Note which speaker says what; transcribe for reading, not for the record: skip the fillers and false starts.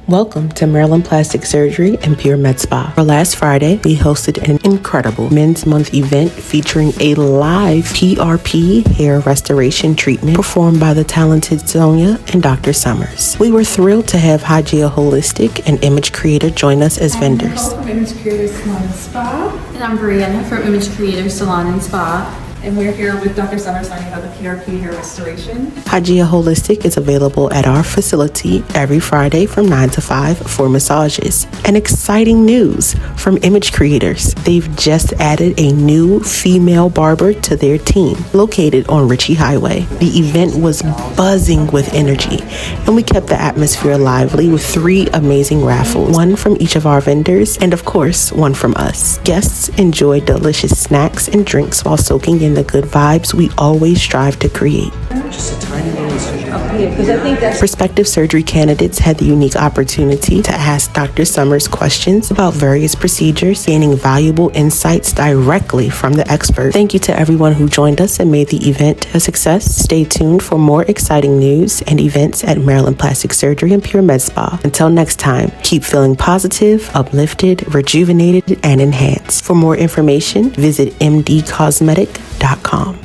Speaker 1: Welcome to Maryland Plastic Surgery and Pure MedSpa. For last Friday, we hosted an incredible Men's Month event featuring a live PRP Hair Restoration treatment performed by the talented Sonya and Dr. Summers. We were thrilled to have Hygia Holistic and Image Creator join us as vendors.
Speaker 2: I'm from Image Creator Salon and Spa.
Speaker 3: And I'm Brianna from Image Creator Salon and Spa.
Speaker 2: And we're here with Dr. Summers learning about the PRP Hair Restoration.
Speaker 1: Hygia Holistic is available at our facility every Friday from 9 to 5 for massages. And exciting news from Image Creators. They've just added a new female barber to their team, located on Ritchie Highway. The event was buzzing with energy, and we kept the atmosphere lively with 3 amazing raffles, one from each of our vendors, and of course, one from us. Guests enjoyed delicious snacks and drinks while soaking in the good vibes we always strive to create.
Speaker 4: Just a tiny little incision.
Speaker 1: Prospective surgery candidates had the unique opportunity to ask Dr. Summers questions about various procedures, gaining valuable insights directly from the expert. Thank you to everyone who joined us and made the event a success. Stay tuned for more exciting news and events at Maryland Plastic Surgery and Pure MedSpa. Until next time, keep feeling positive, uplifted, rejuvenated, and enhanced. For more information, visit mdcosmetic.com.